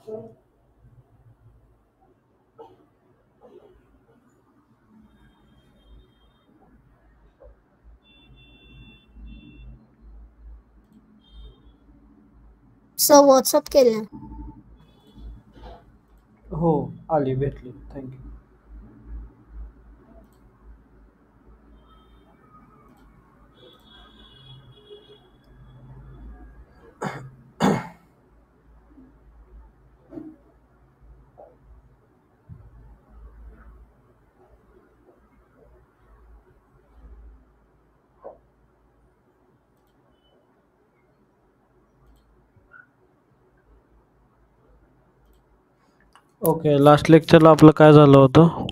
Sir WhatsApp केलं. हो, आली, भेटली. Thank you. ओके, लास्ट लेक्चरला आपलं काय झालं होतं?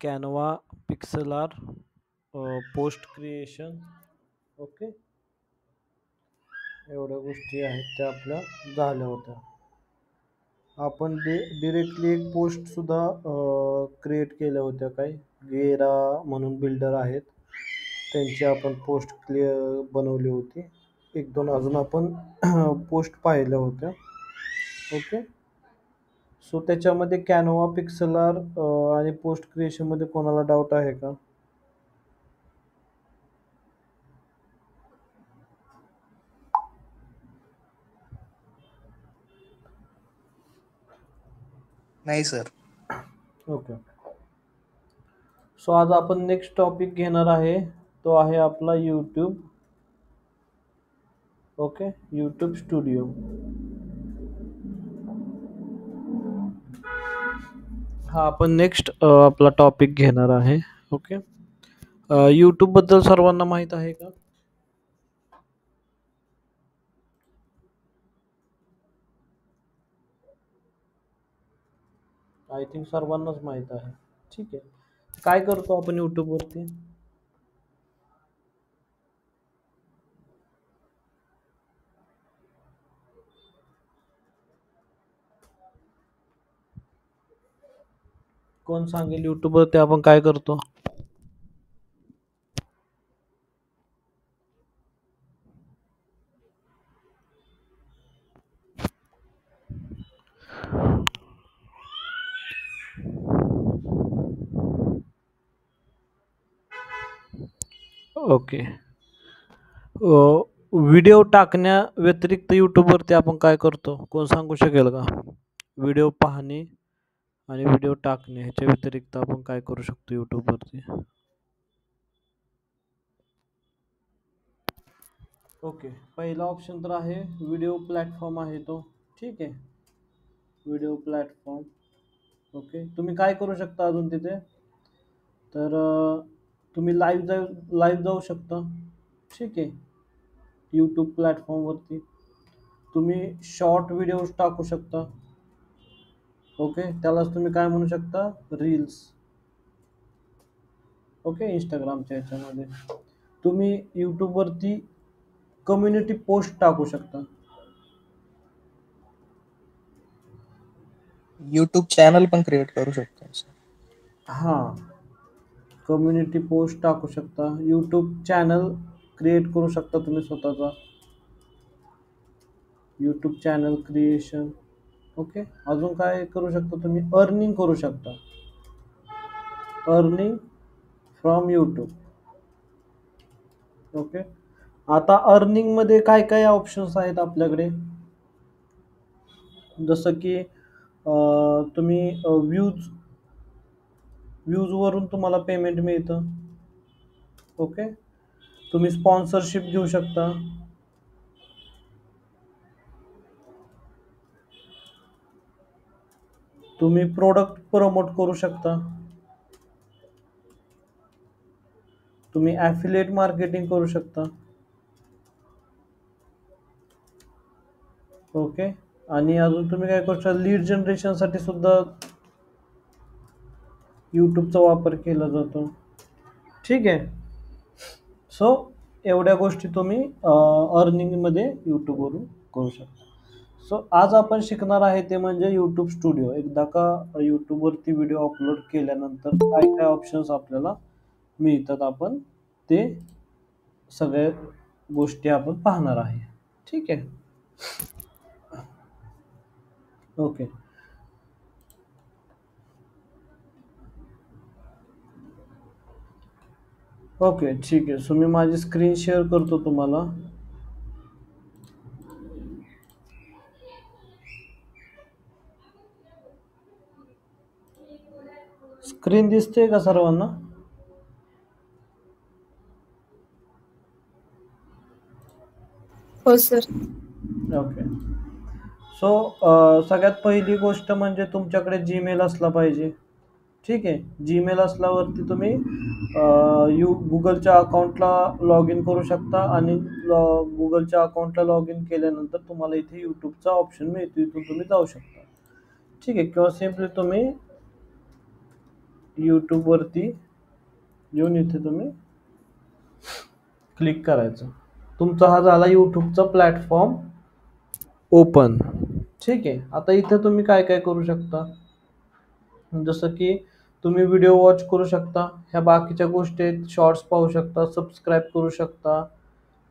Canva, pixel art, post creation. Okay, एवढ्या गोष्टी आहेत त्या आपल्या झाल्या होत्या. आपण डिरेक्टली एक पोस्ट सुद्धा क्रिएट केल्या होत्या. काही गेरा म्हणून बिल्डर आहेत, त्यांची आपण पोस्ट बनवली होती. एक दोन अजून आपण पोस्ट पाहिल्या होत्या. ओके, सो त्याच्यामध्ये कॅनवा, पिक्सेल आर्ट आणि पोस्ट क्रिएशनमध्ये कोणाला डाऊट आहे का? नाही सर. ओके, सो आज आपण नेक्स्ट टॉपिक घेणार आहे, तो आहे आपला यूट्यूब. Okay, YouTube studio. हा आपण नेक्स्ट आपला टॉपिक घेणार आहे. ओके, यूट्यूब बद्दल सर्वांना माहित आहे का? आय थिंक सर्वांनाच माहित आहे. ठीक आहे, काय करतो आपण यूट्यूब वरती? कोण सांगेल यूट्यूब वरती आपण काय करतो? ओके, व्हिडिओ टाकण्या व्यतिरिक्त यूट्यूब वरती आपण काय करतो? कोण सांगू शकेल का? व्हिडिओ पाहणे आणि व्हिडिओ टाकणे ह्याच्या व्यतिरिक्त आपण काय करू शकतो यूट्यूब वरती? ओके, पहिला ऑप्शन तर आहे व्हिडिओ प्लॅटफॉर्म आहे तो. ठीक आहे, व्हिडिओ प्लॅटफॉर्म. ओके, तुम्ही काय करू शकता अजून तिथे? तर तुम्ही लाईव्ह जाऊ शकता. ठीक आहे, यूट्यूब प्लॅटफॉर्मवरती तुम्ही शॉर्ट व्हिडिओज टाकू शकता. ओके, त्यालाच तुम्ही काय म्हणू शकता? रील्स. ओके, इंस्टाग्रामच्या ह्याच्यामध्ये तुम्ही यूट्यूबवरती कम्युनिटी पोस्ट टाकू शकता. यूट्यूब चॅनल पण क्रिएट करू शकतो सर. हां, कम्युनिटी पोस्ट टाकू शकता, यूट्यूब चॅनल क्रिएट करू शकता तुम्ही स्वतःचा, यूट्यूब चॅनल क्रिएशन. ओके, अजून काय करू शकता तुम्ही? अर्निंग करू शकता, अर्निंग फ्रॉम यूट्यूब. ओके, आता अर्निंगमध्ये काय काय ऑप्शन्स आहेत आपल्याकडे? जसं की तुम्ही व्ह्यूजवरून तुम्हाला पेमेंट मिळतं. ओके, तुम्ही स्पॉन्सरशिप घेऊ शकता. तुम्ही प्रोडक्ट प्रमोट करू शकता. तुम्ही ॲफिलिएट मार्केटिंग करू शकता. ओके, आणि अजून तुम्ही काय करू शकता? लीड जनरेशनसाठी सुद्धा यूट्यूबचा वापर केला जातो. ठीक आहे, सो एवढ्या गोष्टी तुम्ही अर्निंगमध्ये यूट्यूबवरून करू शकता. सो आज आपण शिकणार आहे ते म्हणजे यूट्यूब स्टुडिओ. एकदा का यूट्यूबवरती व्हिडिओ अपलोड केल्यानंतर काय काय ऑप्शन्स आपल्याला मिळतात, आपण ते सगळ्या गोष्टी आपण पाहणार आहे. ठीक आहे. ओके. ओके, ठीक आहे. सो मी माझी स्क्रीन शेअर करतो तुम्हाला. स्क्रीन दिसते का सर्वांना? हो सर. ओके. सो सगळ्यात पहिली गोष्ट म्हणजे तुमच्याकडे जीमेल असला पाहिजे. ठीक आहे. जीमेल असल्यावरती तुम्ही गुगलच्या अकाउंटला लॉग इन करू शकता आणि गुगलच्या अकाउंटला लॉग इन केल्यानंतर तुम्हाला इथे यूट्यूबचा ऑप्शन मिळतो, इथून तुम्ही जाऊ शकता. ठीक आहे. किंवा सिम्पली तुम्ही यूट्यूबवरती येऊन इथे तुम्ही क्लिक करायचं. तुमचा हा झाला यूट्यूबचा प्लॅटफॉर्म ओपन. ठीक आहे. आता इथे तुम्ही काय काय करू शकता, जसं की तुम्ही व्हिडिओ वॉच करू शकता, ह्या बाकीच्या गोष्टी आहेत, शॉर्ट्स पाहू शकता, सबस्क्राईब करू शकता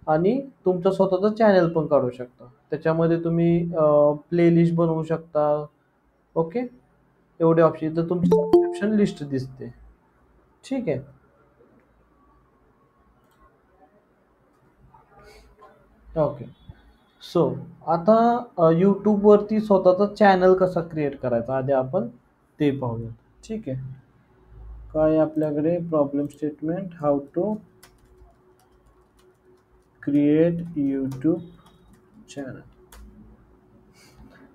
आणि तुमचं स्वतःचं चॅनल पण काढू शकता. त्याच्यामध्ये तुम्ही प्लेलिस्ट बनवू शकता. ओके. एवढे ऑप्शन, तर तुमची सबस्क्रिप्शन लिस्ट दिसते. ठीक आहे. ओके. सो आता यूट्यूबवरती स्वतःचा चॅनल कसा क्रिएट करायचा, आधी आपण ते पाहूया. ठीक आहे. काय आपल्याकडे problem statement, how to create YouTube channel.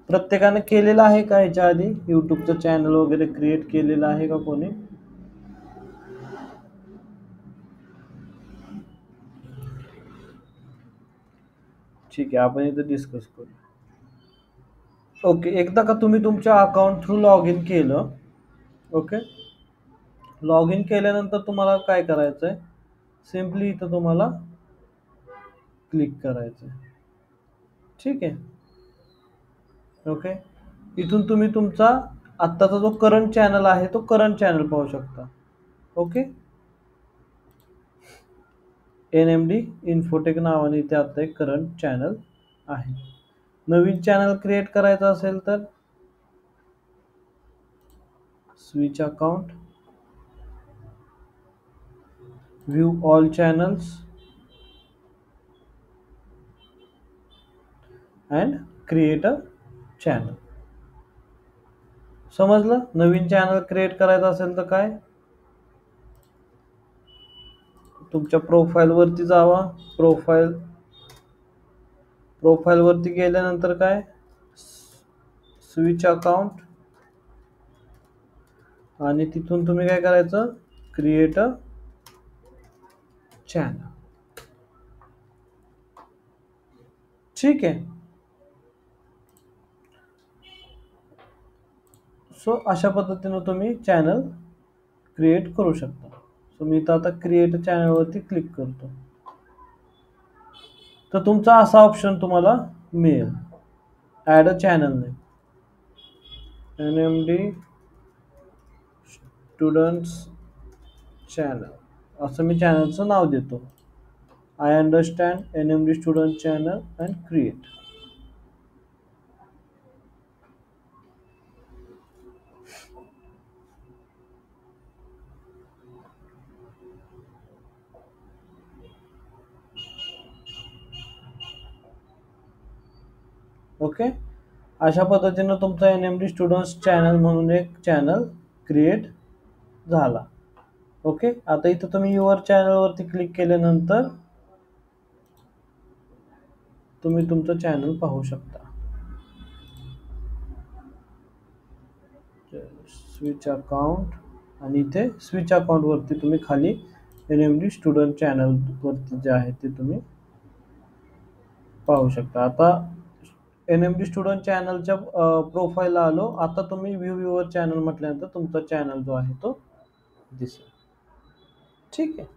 प्रत्येकाने केलेलं आहे का ह्याच्या आधी यूट्यूबचं चॅनल वगैरे क्रिएट केलेलं आहे का कोणी? ठीक आहे, आपण इथं डिस्कस करू. ओके. एकदा का तुम्ही तुमच्या अकाउंट थ्रू लॉग इन केलं, ओके, लॉग इन केल्यानंतर तुम्हाला काय करायचं आहे, सिम्पली इथं तुम्हाला क्लिक करायचं आहे. ठीक आहे. ओके. इथून तुम्ही तुमचा आत्ताचा जो करंट चॅनल आहे तो करंट चॅनल पाहू शकता. ओके. NMD इन्फोटेक नावाने इथे आता एक करंट चॅनल आहे. नवीन चॅनल क्रिएट करायचा असेल तर switch account, view all channels and create a channel. समजलं? नवीन चॅनल क्रिएट करायचं असेल तर काय, तुमच्या प्रोफाईलवरती जावा. प्रोफाईलवरती गेल्यानंतर काय, स्विच अकाउंट आणि तिथून तुम्ही काय करायचं, क्रिएट अ चॅनल. ठीक आहे. सो अशा पद्धतीने तुम्ही चॅनल क्रिएट करू शकता. सो मी तर आता क्रिएट चॅनलवरती क्लिक करतो, तर तुमचा असा ऑप्शन तुम्हाला मिळेल, add a channel name, NMD students channel, असं मी चॅनलचं नाव देतो. I understand NMD student channel and create. Okay. अशा पद्धतीनं तुमचा NMD स्टुडंट्स चॅनल म्हणून एक चॅनल क्रिएट झाला. ओके. आता इथं तुम्ही युअर चॅनलवरती क्लिक केल्यानंतर तुम्ही तुमचं चॅनल पाहू शकता. स्विच अकाउंट आणि इथे स्विच अकाउंटवरती तुम्ही खाली NMD स्टुडंट चॅनलवरती जे आहे ते तुम्ही पाहू शकता. आता NMD स्टुडंट चॅनलच्या प्रोफाईलला आलो. आता तुम्ही व्ह्यू युअर चॅनल म्हटल्यानंतर तुमचा चॅनल जो आहे तो दिसेल. ठीक आहे.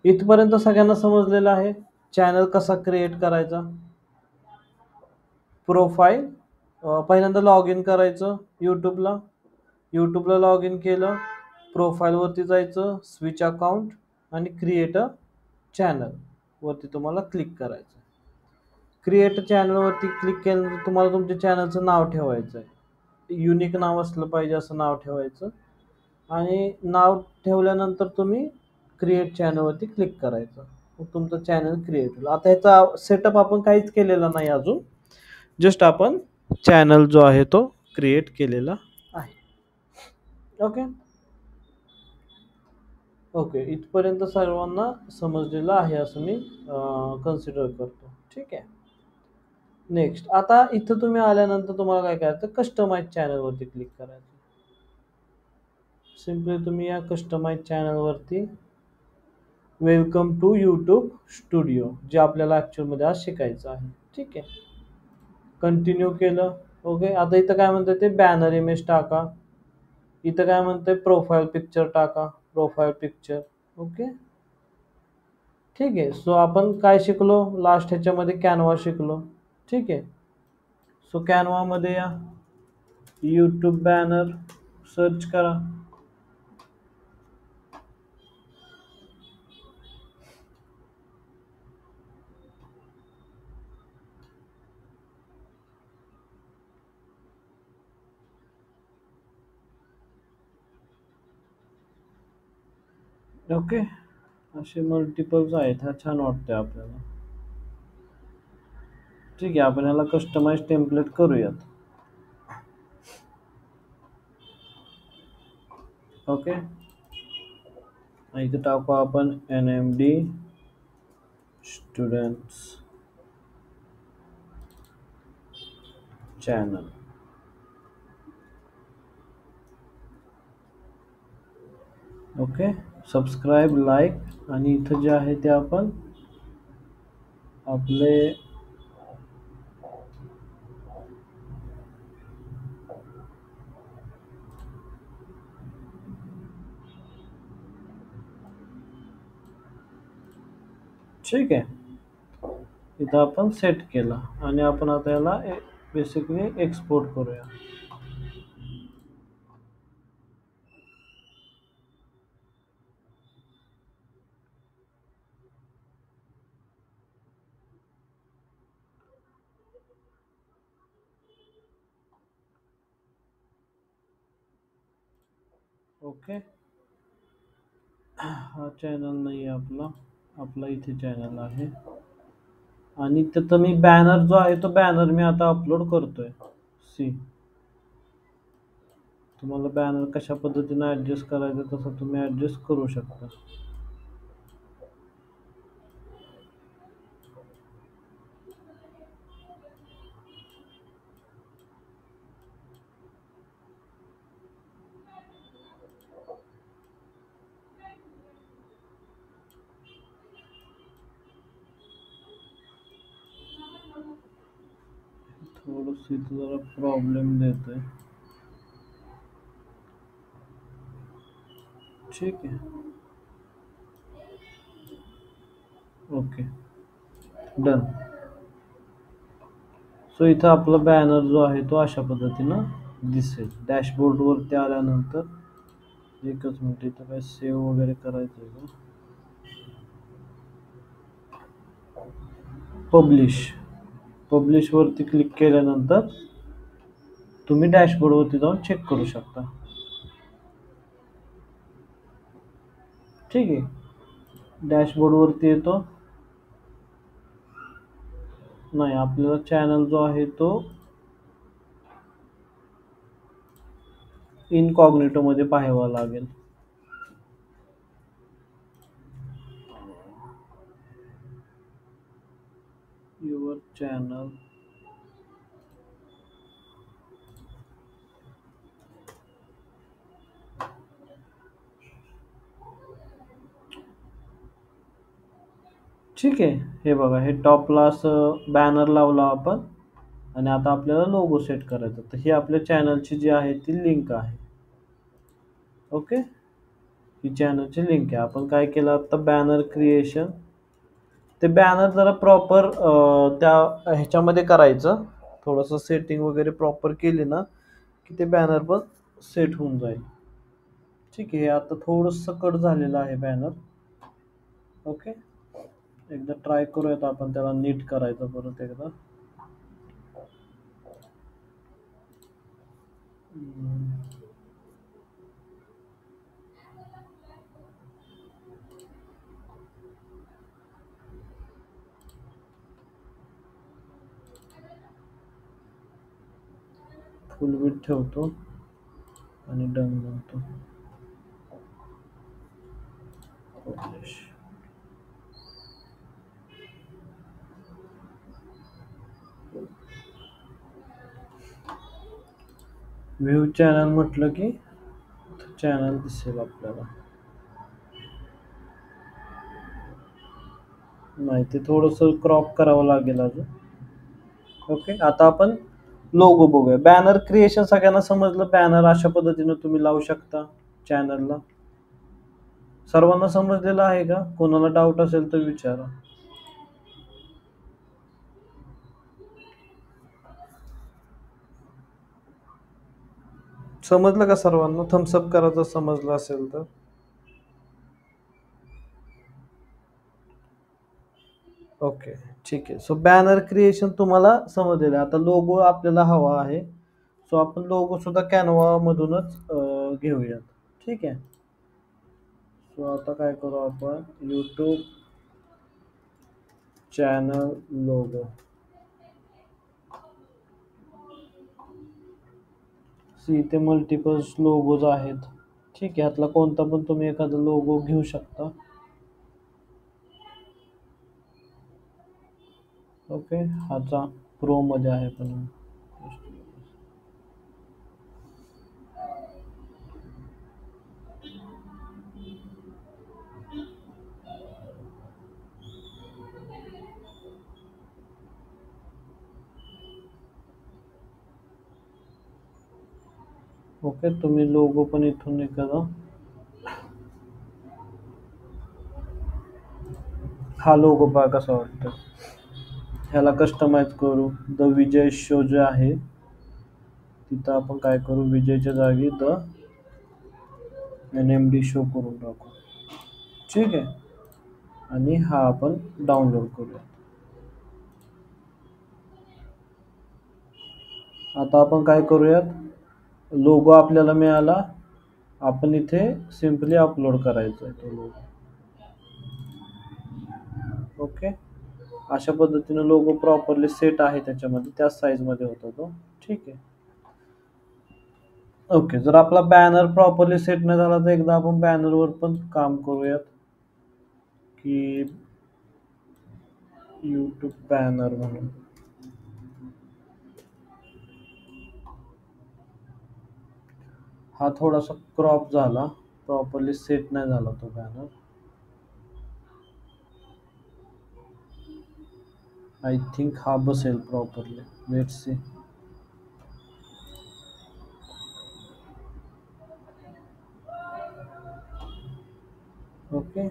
इथपर्यंत सगळ्यांना समजलेलं आहे चॅनल कसा क्रिएट करायचा. प्रोफाईल, पहिल्यांदा लॉग इन करायचं यूट्यूबला लॉग इन केलं, प्रोफाईलवरती जायचं, स्विच अकाउंट आणि क्रिएट अ चॅनल वरती तुम्हाला क्लिक करायचं. क्रिएट चॅनलवरती क्लिक केल्यानंतर तुम्हाला तुमच्या चॅनलचं नाव ठेवायचं आहे. युनिक नाव असलं पाहिजे असं नाव ठेवायचं आणि नाव ठेवल्यानंतर तुम्ही क्रिएट चॅनलवरती क्लिक करायचं. मग तुमचं चॅनल क्रिएट होईल. आता ह्याचा सेटअप आपण काहीच केलेला नाही अजून, जस्ट आपण चॅनल जो आहे तो क्रिएट केलेला आहे. ओके ओके, इथपर्यंत सर्वांना समजलेलं आहे असं मी कन्सिडर करतो. ठीक आहे. नेक्स्ट, आता इथं तुम्ही आल्यानंतर तुम्हाला काय करायचं, कस्टमाइज चॅनलवरती क्लिक करायचं. सिम्पली तुम्ही या कस्टमाइज चॅनलवरती वेलकम टू यूट्यूब स्टुडिओ जे आपल्याला ॲक्च्युअलमध्ये आज शिकायचं आहे. ठीक आहे, कंटिन्यू केलं. ओके, आता इथं काय म्हणतं ते बॅनर इमेज टाका. इथं काय म्हणतंय प्रोफाईल पिक्चर टाका, प्रोफाईल पिक्चर. ओके ठीक आहे. सो आपण काय शिकलो लास्ट ह्याच्यामध्ये, कॅनवा शिकलो. ठीक आहे. सो कॅनवामध्ये या, यूट्यूब बॅनर सर्च करा. ओके, असे मल्टिपल्स आहेत. हा छान वाटतंय आपल्याला. ठीक आहे, आपण याला कस्टमाइज टेम्पलेट करूयात. ओके, इथे टाकू आपण NMD students channel. Okay, subscribe, like आणि इथं जे आहे ते आपण आपले ठीक आहे, इथं आपण सेट केला आणि आपण आता याला बेसिकली एक्सपोर्ट करूया. ओके, हा चॅनल नाही आहे आपला इथे चॅनल आहे आणि तिथं मी बॅनर जो आहे तो बॅनर मी आता अपलोड करतोय. सी, तुम्हाला बॅनर कशा पद्धतीने ऍडजस्ट करायचं तसं तुम्ही ऍडजस्ट करू शकता. थोडस इथं जरा प्रॉब्लेम देतोय. ठीक आहे, ओके डन. सो इथं आपला बॅनर जो आहे तो अशा पद्धतीनं दिसेल. डॅशबोर्ड वरती आल्यानंतर एकच मिनिट, इथं काय सेव्ह वगैरे करायचं आहे का. पब्लिश वरती क्लिक केल्यानंतर तुम्ही डॅशबोर्ड वरती जाऊन चेक करू शकता. ठीक आहे, डॅशबोर्ड वरती येतो. नाही, आपल्याला चॅनल जो आहे तो इनकॉग्निटो मध्ये पाहावा लागेल. युअर चॅनल, ठीक आहे. हे बघा, हे टॉपला असं बॅनर लावला आपण आणि आता आपल्याला लोगो सेट करायचा. तर ही आपल्या चॅनलची जी आहे ती लिंक आहे. ओके, ही चॅनलची लिंक आहे. आपण काय केलं आता, बॅनर क्रिएशन, ते बॅनर जरा प्रॉपर त्या ह्याच्यामध्ये करायचं. थोडंसं सेटिंग वगैरे प्रॉपर केली ना की ते बॅनर पण सेट होऊन जाईल. ठीक आहे, आता थोडंसं कट झालेलं आहे बॅनर. ओके, एकदा ट्राय करूयात आपण त्याला नीट करायचं परत एकदा. फुल विथ ठेवतो आणि डन म्हणतो. व्ह्यू चॅनल म्हटलं की चॅनल दिसेल आपल्याला. नाही, ते थोडंसं क्रॉप करावं लागेल अजून. ओके, आता आपण लोगो बघूया. बॅनर क्रिएशन सगळ्यांना समजलं. बॅनर अशा पद्धतीने तुम्ही लावू शकता चॅनलला. सर्वांना समजलेलं आहे का? कोणाला डाऊट असेल तर विचारा. समजलं का सर्वांना? थम्सअप करा जर समजलं असेल तर. ओके, ठीक आहे. सो बॅनर क्रिएशन तुम्हाला समजलेलं आहे. आता लोगो आपल्याला हवा आहे. सो आपण लोगो सुद्धा कॅनवा मधूनच घेऊयात. ठीक आहे. सो आता काय करू आपण, यूट्यूब चॅनल लोगो. इथे मल्टिपल्स लोगोज आहेत. ठीक आहे, ह्यातला कोणता पण तुम्ही एखादा लोगो घेऊ शकता. ओके, ह्याचा प्रो मध्ये आहे पण. ओके, तुम्ही लोगो पण इथून करा. हा लोगो पहा कसा वाटतं. ह्याला कस्टमाइज करू. द विजय शो जे आहे तिथं आपण काय करू, विजयच्या जागी द NMD शो करून टाकू. ठीक आहे, आणि हा आपण डाउनलोड करूया. आता आपण काय करूयात, लोगो आपल्याला मिळाला. आपण इथे सिम्पली अपलोड करायचा आहे तो लोगो. ओके, अशा पद्धतीने लोगो प्रॉपरली सेट आहे त्याच्यामध्ये, त्याच साईजमध्ये होता तो. ठीक आहे. ओके, जर आपला बॅनर प्रॉपरली सेट नाही झाला तर एकदा आपण बॅनरवर पण काम करूयात, की यूट्यूब बॅनर म्हणून. हा थोडासा क्रॉप झाला, प्रॉपरली सेट नाही झाला तो बॅनर. आय थिंक हा बसेल properly. Let's see. Okay,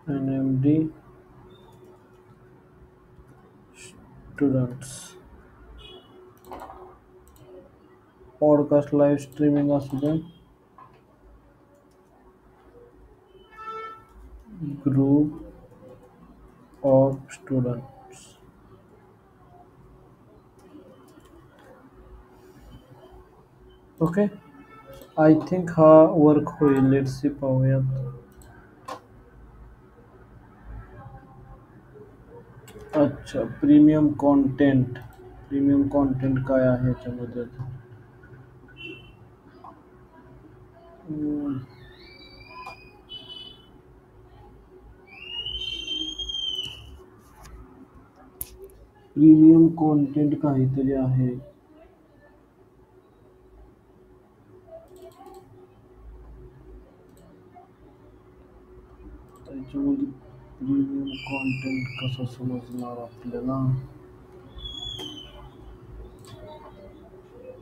NMD students podcast live streaming असू दे. Group of students. Okay, I think हा वर्क होईल. लेट्स सी, पाहूयात. अच्छा, प्रीमियम कंटेंट. प्रीमियम कंटेंट काय आहे याच्यामध्ये? प्रीमियम कंटेंट काहीतरी आहे. त्याच्यामध्ये प्रीमियम कंटेंट कसं समजणार आपल्याला?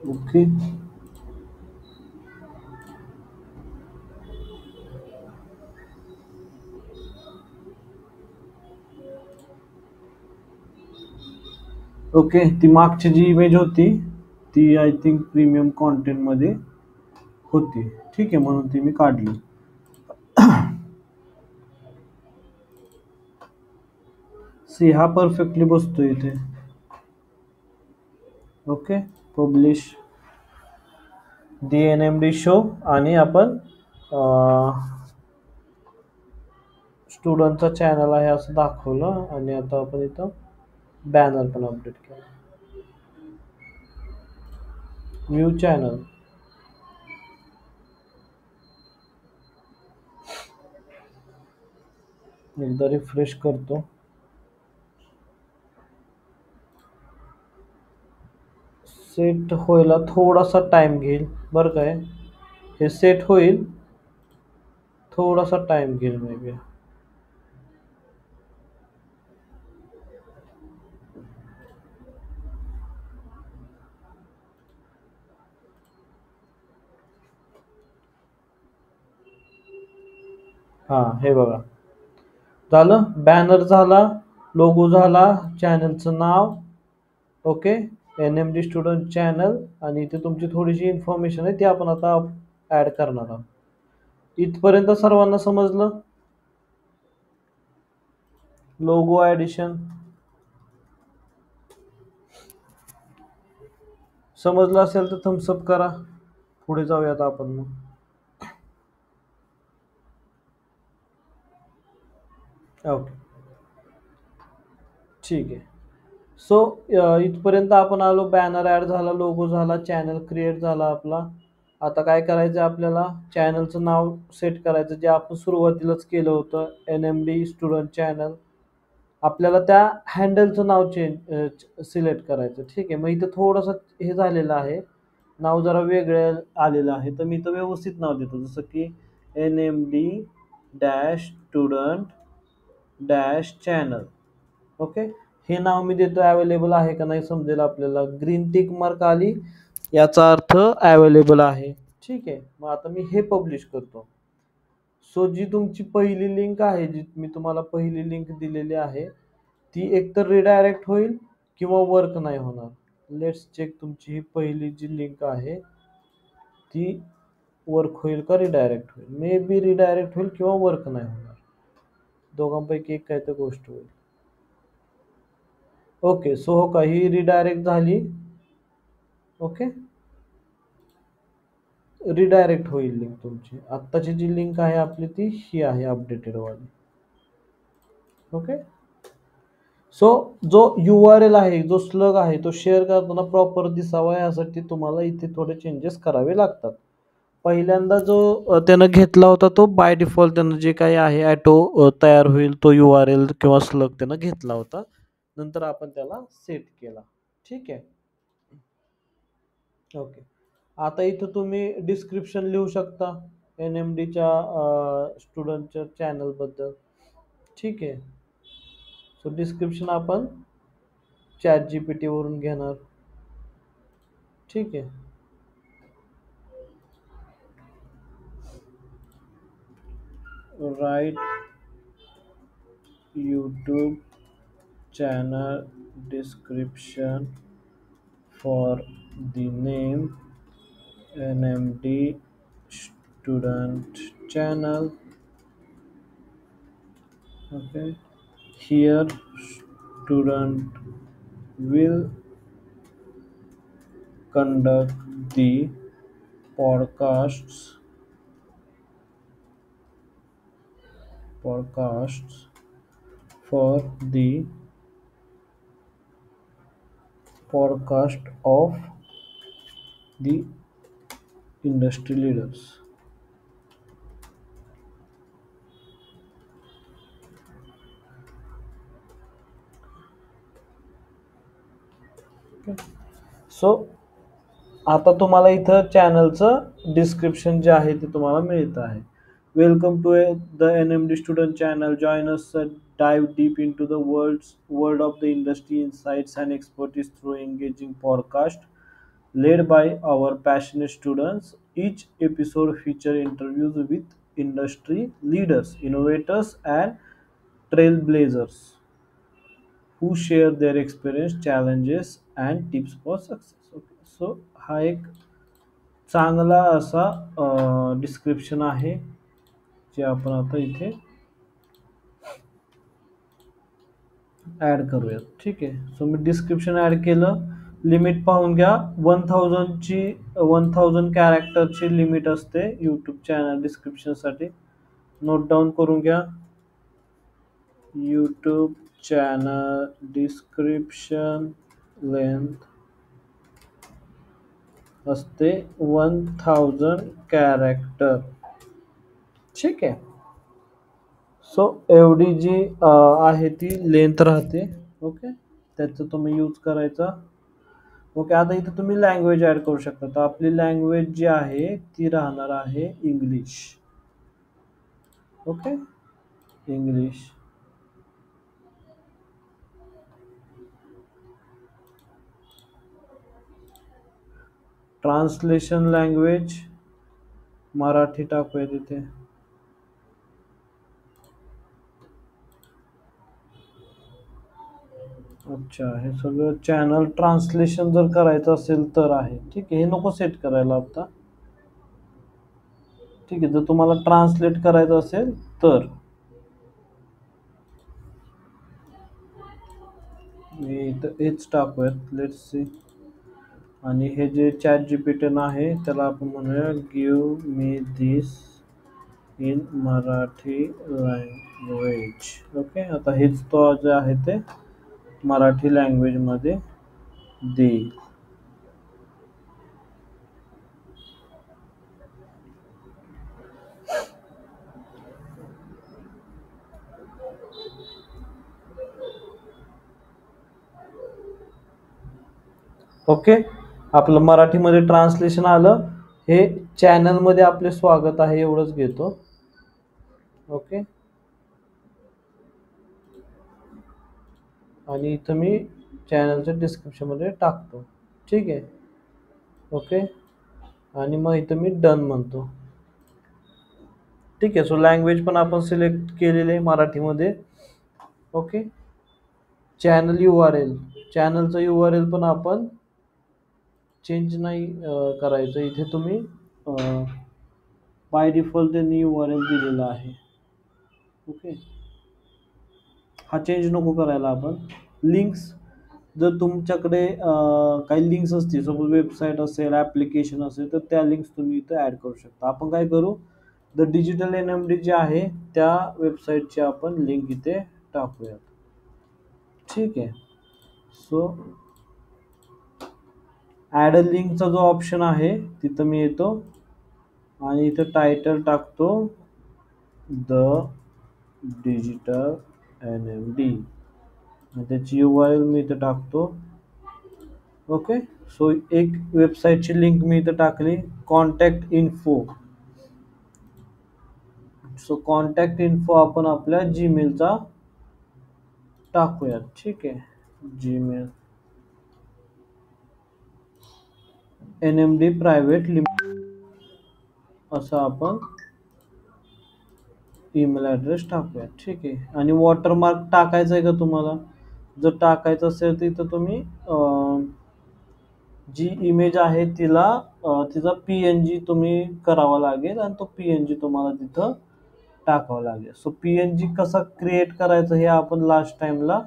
ओके, ओके, ती मागची जी इमेज होती ती आय थिंक प्रीमियम कॉन्टेंटमध्ये होती. ठीक आहे, म्हणून ती मी काढली. सी हा परफेक्टली बसतो इथे. ओके, पब्लिश दी एन एम डी शो आणि आपण स्टुडंटचा चॅनल आहे असं दाखवलं आणि आता आपण इथं बॅनर पण अपडेट केला. New channel. एकदा रिफ्रेश करतो. सेट व्हायला थोडासा टाइम घेईल बरं काय. हे सेट होईल, थोडासा टाइम घेईल मे बी. हां, हे बघा. झालं, बॅनर झाला, लोगो झाला, चॅनलचं नाव. Okay, N M D student channel आणि इथे तुमची थोडीशी इन्फॉर्मेशन आहे ती आपण आता ॲड करणार आहोत. इथपर्यंत सर्वांना समजलं? लोगो ॲडिशन समजलं असेल तर थम्सअप करा. पुढे जाऊयात आपण मग. ओके, ठीक आहे. सो इथपर्यंत आपण आलो. बॅनर ॲड झाला, लोगो झाला, चॅनल क्रिएट झाला आपला. आता काय करायचं आहे आपल्याला, चॅनलचं नाव सेट करायचं जे आपण सुरुवातीलाच केलं होतं, N M D student channel. आपल्याला त्या हँडलचं नाव सिलेक्ट करायचं. ठीक आहे, मग इथं थोडंसं हे झालेलं आहे, नाव जरा वेगळं आलेलं आहे, तर मी इथं व्यवस्थित नाव देतो जसं की N M D dash student dash channel. Okay, हे नाव मी देतो. अवेलेबल आहे का नाही समजेल आपल्याला. ग्रीन टिक मार्क आली याचा अर्थ अवेलेबल आहे. ठीक आहे, मग आता मी हे पब्लिश करतो. सो जी तुमची पहिली लिंक आहे, जी मी तुम्हाला पहिली लिंक दिलेली आहे, ती एकतर रिडायरेक्ट होईल किंवा वर्क नाही होणार. Let's check. तुमची ही पहिली जी लिंक आहे ती वर्क होईल का रिडायरेक्ट होईल. मे बी रिडायरेक्ट होईल किंवा वर्क नाही होणार, दोघांपैकी एक काय तर गोष्ट होईल. ओके, सो हो का, ही रिडायरेक्ट झाली. ओके, रिडायरेक्ट होईल लिंक तुमची. आत्ताची जी लिंक आहे आपली ती ही आहे अपडेटेड वाली. ओके, सो जो यू आर एल आहे, जो स्लग आहे, तो शेअर करताना प्रॉपर दिसावा यासाठी तुम्हाला इथे थोडे चेंजेस करावे लागतात. पहिल्यांदा जो त्यानं घेतला होता तो बाय डिफॉल्ट त्यानं जे काही आहे ॲटो तयार होईल तो यू आर एल किंवा स्लग त्यानं घेतला होता. नंतर आपण त्याला सेट केला. ठीक आहे. ओके, आता इथं तुम्ही डिस्क्रिप्शन लिहू शकता एन एम डीच्या स्टुडंटच्या चॅनलबद्दल. ठीक आहे, सो डिस्क्रिप्शन आपण चॅट जी पी टीवरून घेणार. ठीक आहे, right YouTube channel description for the name NMD student channel. Okay, here student will conduct the podcasts for the podcast of the industry leaders. So आता तुम्हाला इथं चॅनलचं डिस्क्रिप्शन जे आहे ते तुम्हाला मिळत आहे. Welcome to the N M D student channel. Join us dive deep into the world of the industry insights and expertise through engaging podcast led by our passionate students. Each episode feature interviews with industry leaders, innovators, and trailblazers who share their experience, challenges and tips for success. Okay. So हा एक चांगला असा description आहे जे आपण आता इथे add करूयात. ठीक आहे. सो मी डिस्क्रिप्शन ऍड केलं. लिमिट पाहून घ्या. 1000 कॅरेक्टरची लिमिट असते यूट्यूब चॅनल डिस्क्रिप्शनसाठी. नोट डाऊन करून घ्या. यूट्यूब चॅनल डिस्क्रिप्शन लेंथ असते 1000 कॅरेक्टर. ठीक आहे. सो एवढी जी आहे ती लेंथ राहते. ओके. त्याचा तुम्ही यूज करायचा. ओके. आता इथे तुम्ही लँग्वेज ऍड करू शकता. तर आपली लँग्वेज जी आहे ती राहणार आहे English. Okay. English. Translation language Marathi टाकूया तिथे. अच्छा, हे सगळं चॅनल ट्रान्सलेशन जर करायचं असेल तर आहे. ठीक आहे. हे नको सेट करायला आता. ठीक आहे. जर तुम्हाला ट्रान्सलेट करायचं असेल तर मी इथं हेच टाकूयात. Let's see. आणि हे जे चॅट जीपीटी आहे त्याला आपण म्हणूया give me this in Marathi language. Okay. आता हेच तो जे आहे ते मराठी लँग्वेजमध्ये देईल. ओके. आपलं मराठीमध्ये ट्रान्सलेशन आलं. हे चॅनलमध्ये आपले स्वागत आहे एवढंच घेतो. ओके. आणि इथं मी चॅनलच्या डिस्क्रिप्शनमध्ये टाकतो. ठीक आहे. ओके. आणि मग इथं मी डन म्हणतो. ठीक आहे. सो लँग्वेज पण आपण सिलेक्ट केलेले आहे मराठीमध्ये. ओके. चॅनल URL, चॅनलचं URL पण आपण चेंज नाही करायचं. इथे तुम्ही बाय डिफॉल्ट त्यांनी URL दिलेला आहे. ओके. हा चेंज नको करायला आपण. लिंक्स, जर तुमच्याकडे काही लिंक्स असतील, सपोज वेबसाईट असेल, ॲप्लिकेशन असेल, तर त्या लिंक्स तुम्ही इथं ॲड करू शकता. आपण काय करू, द डिजिटल NMD जे आहे त्या वेबसाईटची आपण लिंक इथे टाकूयात. ठीक आहे. सो ॲड अ लिंकचा जो ऑप्शन आहे तिथं मी येतो आणि इथं टायटल टाकतो द डिजिटल NMD. त्याची URL मी इथं टाकतो. ओके. सो एक वेबसाईटची लिंक मी इथं टाकली. Contact info. So contact info आपण आपल्या जीमेलचा टाकूयात. ठीक आहे. जीमेल NMD प्रायव्हेट लिमिटेड असं आपण ईमेल ॲड्रेस टाकूयात. ठीक आहे. आणि वॉटरमार्क टाकायचं आहे का तुम्हाला? जर टाकायचं असेल तर इथं तुम्ही जी इमेज आहे तिला तिचा PNG तुम्ही करावा लागेल आणि तो PNG तुम्हाला तिथं टाकावा लागेल. सो PNG कसा क्रिएट करायचं हे आपण लास्ट टाइमला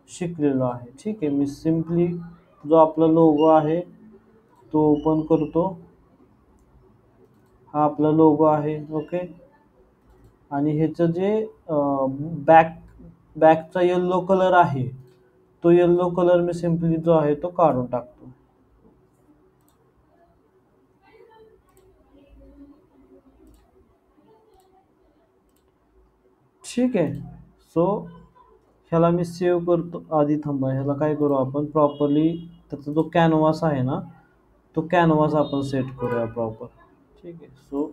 शिकलेलो आहे. ठीक आहे. मी सिम्पली जो आपला लोगो आहे तो ओपन करतो. हा आपला लोगो आहे. ओके. आणि ह्याचं जे बॅकचा येल्लो कलर आहे तो येल्लो कलर मी सिम्पली जो आहे तो काढून टाकतो. ठीक आहे. सो ह्याला मी सेव्ह करतो. आधी थांबा, ह्याला काय करू आपण प्रॉपरली, त्याचा जो कॅनव्हास आहे ना तो कॅनव्हास आपण सेट करूया प्रॉपर. ठीक आहे. सो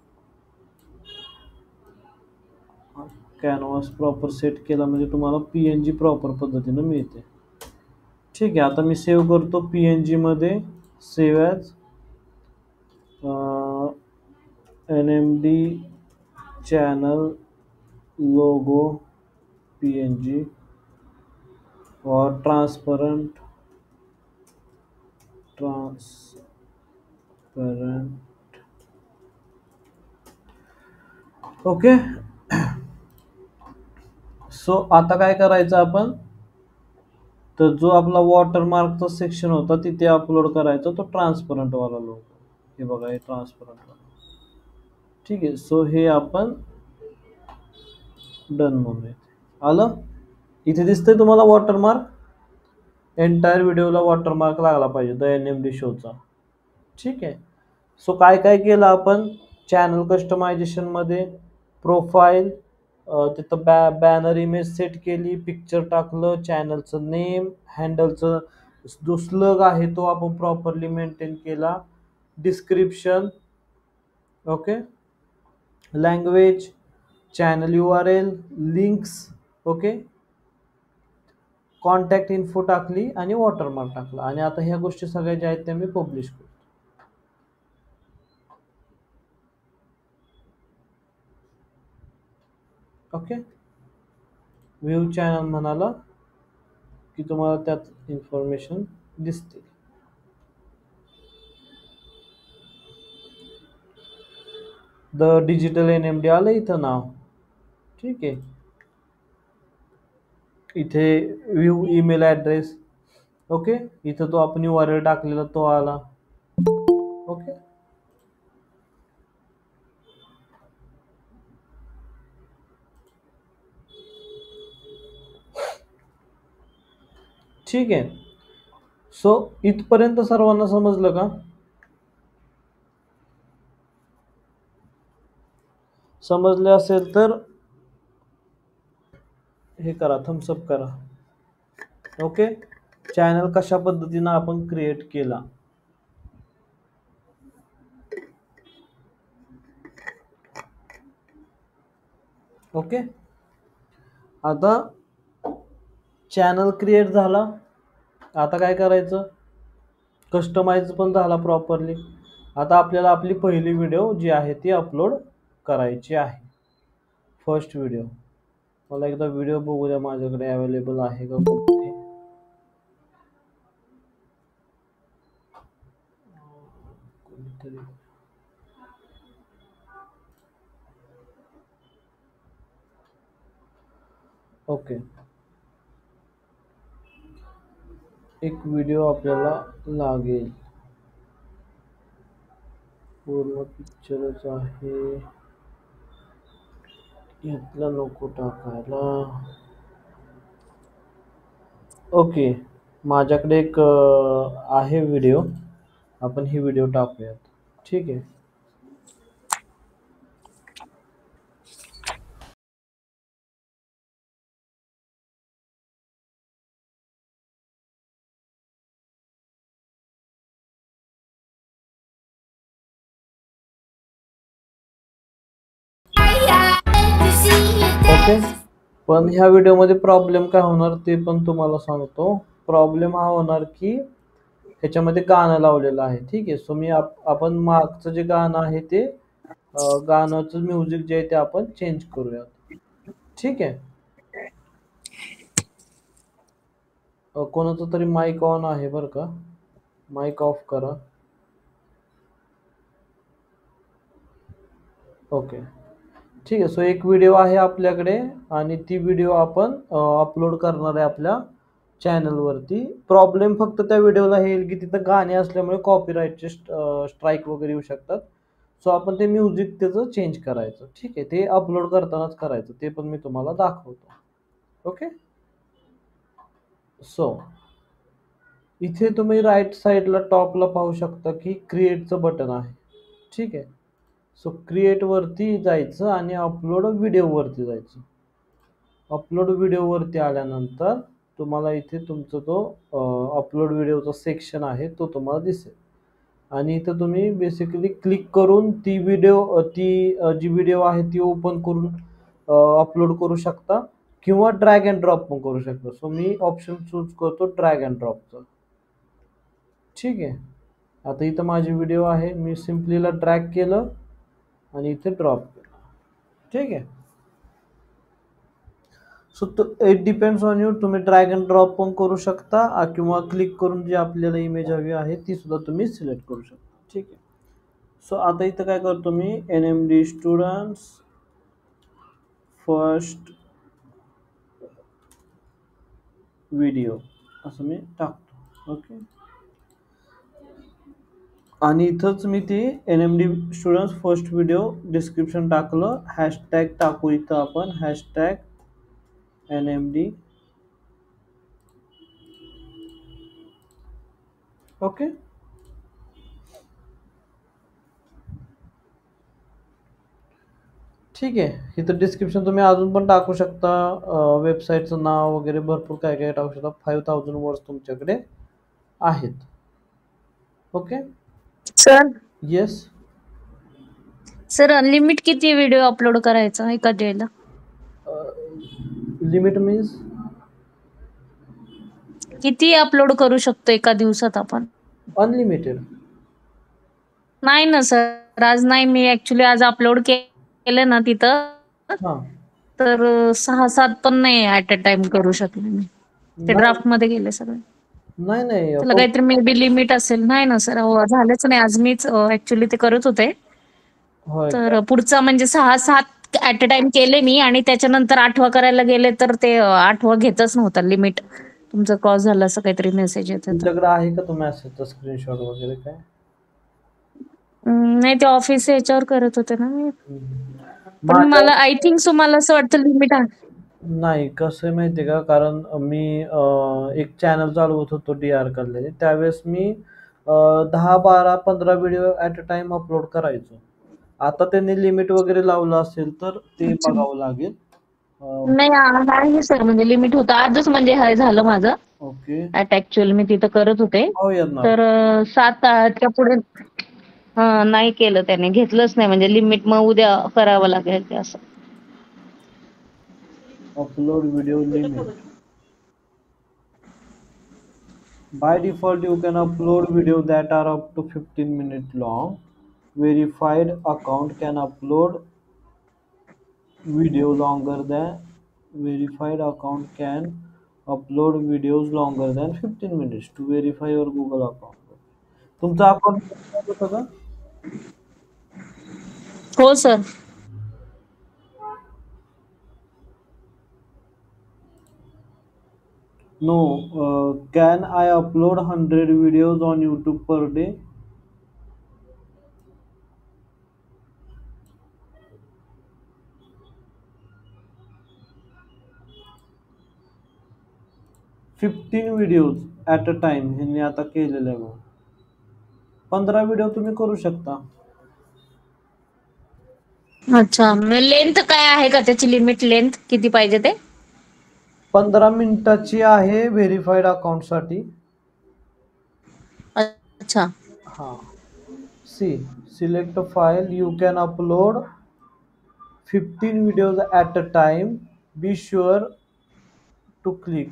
कॅनव्हास प्रॉपर सेट केला म्हणजे तुम्हाला PNG प्रॉपर पद्धतीनं मिळते. ठीक आहे. आता मी सेव्ह करतो PNG मध्ये. Save as NMD channel logo PNG. और ट्रांसपरंट ओके. सो आता काय करायचं आपण, तर जो आपला वॉटरमार्कचा सेक्शन होता तिथे अपलोड करायचा तो ट्रान्सपरंट वाला लोगो. हे बघा, हे ट्रान्सपरंट वाला. ठीक आहे. सो हे आपण डन म्हणूया. आलं, इथे दिसतंय तुम्हाला वॉटरमार्क. एंटायर व्हिडिओला वॉटरमार्क लागला पाहिजे द NMD शोचा. ठीक आहे. सो काय काय केलं आपण चॅनल कस्टमायझेशनमध्ये, प्रोफाईल, तिथं बॅनर इमेज सेट केली, पिक्चर टाकलं, चॅनलचं नेम, हँडलचं जो स्लग आहे तो आपण प्रॉपरली मेंटेन केला, description, okay, language, channel URL, links, okay, contact info टाकली आणि वॉटरमार्क टाकला. आणि आता ह्या गोष्टी सगळ्या ज्या आहेत त्या मी पब्लिश करतो. ओके. व्ह्यू चॅनल म्हणाला की तुम्हाला त्यात इन्फॉर्मेशन दिसते. द डिजिटल NMD आलं इथं नाव. ठीक आहे. इथे व्ह्यू ईमेल ॲड्रेस, ओके, इथं तो आपण URL टाकलेला तो आला. ओके. ठीक आहे. सो इथपर्यंत सर्वांना समजलं का? समजले असेल तर हे करा, थम्सअप करा. ओके. चॅनल कशा पद्धतीनं आपण क्रिएट केला. ओके. आता चॅनल क्रिएट झाला. आता काय करायचं, कस्टमाइज पण झाला प्रॉपरली. आता आपल्याला आपली पहिली व्हिडिओ जी आहे ती अपलोड करायची आहे. First video. मला एकदा व्हिडिओ बघू द्या माझ्याकडे अवेलेबल आहे का कोणती. ओके. एक व्हिडिओ आपल्याला लागेल, पूर्ण पिक्चरच आहे, यातला नको टाकायला. ओके. माझ्याकडे एक आहे व्हिडिओ, आपण ही व्हिडिओ टाकूयात. ठीक आहे. ओके. पण ह्या व्हिडिओमध्ये प्रॉब्लेम काय होणार ते पण तुम्हाला सांगतो. प्रॉब्लेम हा होणार की ह्याच्यामध्ये गाणं लावलेलं आहे. ठीक आहे. सो मी आपण मागचं जे गाणं आहे ते गाण्याचं म्युझिक जे आहे ते आपण चेंज करूया. ठीक आहे. कोणाचं तरी माईक ऑन आहे बरं का, माईक ऑफ करा. ओके. ठीक आहे. सो एक व्हिडिओ आहे आपल्याकडे आणि ती व्हिडिओ आपण अपलोड करणार आहे आपल्या चॅनलवरती. प्रॉब्लेम फक्त त्या व्हिडिओला हे येईल की तिथं गाणे असल्यामुळे कॉपीराईटचे स्ट्राईक वगैरे येऊ शकतात. सो आपण ते म्युझिक त्याचं चेंज करायचं. ठीक आहे. ते अपलोड करतानाच करायचं, ते पण मी तुम्हाला दाखवतो. ओके. सो इथे तुम्ही राईट साईडला टॉपला पाहू शकता की क्रिएटचं बटन आहे. ठीक आहे. सो क्रिएटवरती जायचं आणि अपलोड व्हिडिओवरती जायचं. अपलोड व्हिडिओवरती आल्यानंतर तुम्हाला इथे तुमचा तो अपलोड व्हिडिओचा सेक्शन आहे तो तुम्हाला दिसेल. आणि इथं तुम्ही बेसिकली क्लिक करून ती जी व्हिडिओ आहे ती ओपन करून अपलोड करू शकता किंवा ड्रॅग अँड ड्रॉप पण करू शकता. सो मी ऑप्शन चूज करतो ड्रॅग अँड ड्रॉपचा. ठीक आहे. आता इथं माझी व्हिडिओ आहे, मी सिम्पलीला ड्रॅग केलं आणि इथे ड्रॉप केलं. ठीक आहे. So it depends on you. तुम्ही ड्रॅग अँड ड्रॉप पण करू शकता किंवा क्लिक करून जी आपल्याला इमेज हवी आहे ती सुद्धा तुम्ही सिलेक्ट करू शकता. ठीक आहे. सो आता इथं काय करतो मी, NMD स्टुडंट्स फर्स्ट व्हिडिओ असं मी टाकतो. ओके. आणि इथंच मी ते NMD students first video description टाकलं. हॅशटॅग टाकू इथं आपण, हॅशटॅग NMD. ओके. ठीक आहे. इथं डिस्क्रिप्शन तुम्ही अजून पण टाकू शकता, वेबसाईटचं नाव वगैरे भरपूर काय काय टाकू शकता. 5000 वर्ड्स तुमच्याकडे आहेत. Okay. Sir yes. Sir limit किती व्हिडिओ अपलोड करायचा एका डेला? लिमिट मीन्स किती अपलोड करू शकतो एका दिवसात आपण? अनलिमिटेड. नाही ना सर, आज नाही. मी ऍक्च्युली आज अपलोड केले ना तिथं, हां. तर 6-7 पण नाही ऍट अ टाइम करू शकले मी. ते नाही ड्राफ्ट मध्ये गेले सगळे. नाही नाही त्याला काहीतरी मे बी लिमिट असेल. नाही ना सर, झालंच नाही. आज मीच ऍक्च्युली ते करत होते. होय का? तर पुढचा म्हणजे 6-7 ऍट अ टाइम केले मी, आणि त्याच्यानंतर 8वा करायला गेले तर ते 8वा घेतच नव्हता लिमिट. तुमचा क्रॉस झाला असं काहीतरी मेसेज येत होता. तुमच्याकडे आहे का तो मेसेजचा स्क्रीनशॉट वगैरे काय? नाही, ते ऑफिस याच्यावर करत होते ना मी. पण माझ्या मला आय थिंक सो, मला असं वाटतं लिमिट आहे. नाही, कसं आहे माहिती आहे का, कारण मी एक चॅनल चालवत होतो DR करलेले. त्यावेळेस मी 10, 12, 15 video at a time upload करायचो. आता त्यांनी लिमिट वगैरे लावलं असेल तर ते अच्छा. बघावं लागेल. नाही, आहे सर, म्हणजे लिमिट होतं. आजच म्हणजे हे झालं माझं. ओके. ऍक्च्युअली मी तिथं करत होते. पाहूयात ना. तर 7च्या पुढे नाही केलं त्याने, घेतलंच नाही. म्हणजे लिमिट मग उद्या करावं लागेल ते असं. Upload video limit. By default, you can upload videos that are up to 15 minutes long. Verified account can upload video longer than verified account can upload videos longer than 15 minutes to verify your Google account. तुमचा account होतं का? हो sir. No. Can I upload 100 videos on YouTube per day? Fifteen videos at a time ह्यांनी आता केलेलं आहे बघ. 15 video तुम्ही करू शकता. अच्छा, लेंथ काय आहे का त्याची लिमिट? लेंथ किती पाहिजे ते? 15 मिनिटाची आहे व्हेरीफाईड अकाउंटसाठी. अच्छा. हां. Select file. You can upload 15 videos at a time. Be sure to click.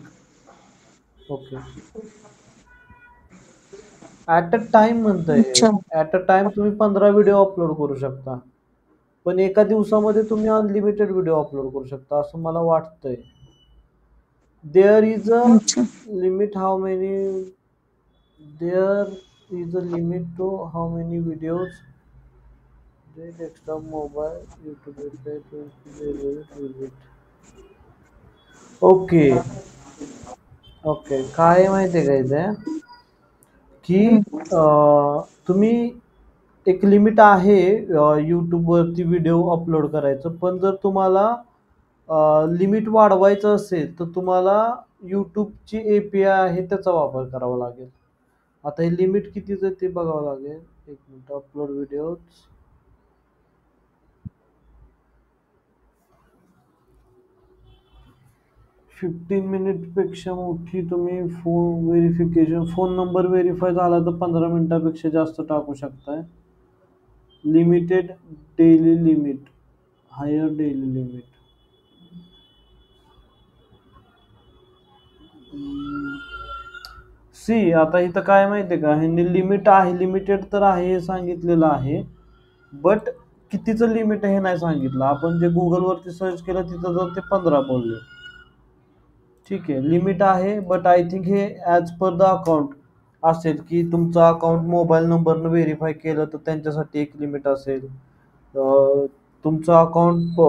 Okay. At a time म्हणतंय. अच्छा. ॲट अ टाइम तुम्ही 15 व्हिडिओ अपलोड करू शकता. पण एका दिवसामध्ये तुम्ही अनलिमिटेड व्हिडिओ अपलोड करू शकता असं मला वाटतंय. देअर इज अ अच्छा. Limit how many there is a limit to how many videos desktop mobile YouTube website. Okay. Okay. काय आहे माहिती आहे का इथे, की तुम्ही एक लिमिट आहे यूट्यूबवरती व्हिडिओ अपलोड करायचं. पण जर तुम्हाला लिमिट वाढवायचं असेल तर तुम्हाला यूट्यूबची API आहे त्याचा वापर करावा लागेल. आता हे लिमिट कितीचं आहे ते बघावं लागेल. एक मिनिट. Upload videos. 15 मिनिटपेक्षा मोठी तुम्ही फोन नंबर व्हेरीफाय झाला तर 15 मिनिटापेक्षा जास्त टाकू शकताय. Limited daily limit, higher daily limit. आता इथं काय माहितीये का, ह्यांनी लिमिट आहे, लिमिटेड तर आहे हे सांगितलेलं आहे, बट कितीचं लिमिट आहे हे नाही सांगितलं. आपण जे गुगलवरती सर्च केलं तिथं तर ते 15 बोलले. ठीक आहे, लिमिट आहे, बट आय थिंक हे ॲज पर द अकाउंट असेल, की तुमचं अकाउंट मोबाईल नंबरनं व्हेरिफाय केलं तर त्यांच्यासाठी एक लिमिट असेल. तुमचं अकाउंट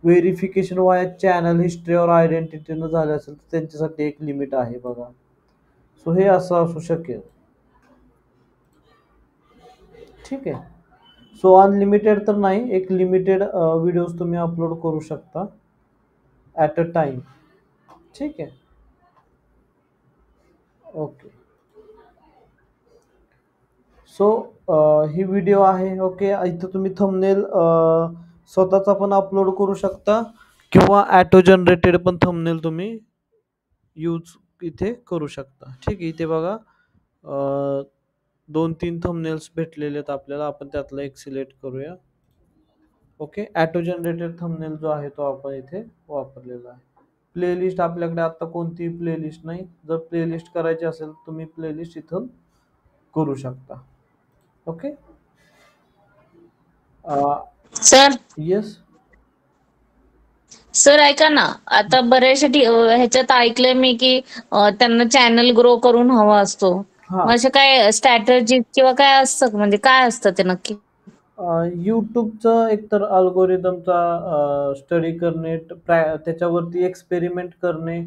व्हेरिफिकेशन वाया चॅनल हिस्ट्री और आयडेंटिटीनं झालं असेल तर त्यांच्यासाठी एक लिमिट आहे बघा. सो हे असं असू शकेल. ठीक आहे. सो अनलिमिटेड तर नाही, एक लिमिटेड व्हिडिओज तुम्ही अपलोड करू शकता ॲट अ टाइम. ठीक आहे. ओके. सो ही व्हिडिओ आहे. ओके. इथं तुम्ही थंबनेल स्वतःचा पण अपलोड करू शकता किंवा ऑटो जनरेटेड पण थंबनेल तुम्ही यूज इथे करू शकता. ठीक आहे. इथे बघा 2-3 थंबनेल्स भेटलेले आहेत आपल्याला. आपण त्यातला एक सिलेक्ट करूया. ओके. ऑटो जनरेटेड थंबनेल जो आहे तो आपण इथे वापरलेला आहे. प्लेलिस्ट आपल्याकडे आता कोणतीही प्लेलिस्ट नाही. जर प्लेलिस्ट करायची असेल तुम्ही प्लेलिस्ट इथून करू शकता. ओके. Sir yes. सर ऐका ना, आता बऱ्याचशा ह्याच्यात ऐकलंय मी की त्यांना चॅनल ग्रो करून हवा असतो. हां. मग अशा काय स्ट्रॅटेजी किंवा काय असतं का? म्हणजे काय असतं ते नक्की? YouTubeचं एकतर अल्गोरिदमचा स्टडी करणे, त्याच्यावरती एक्सपेरिमेंट करणे,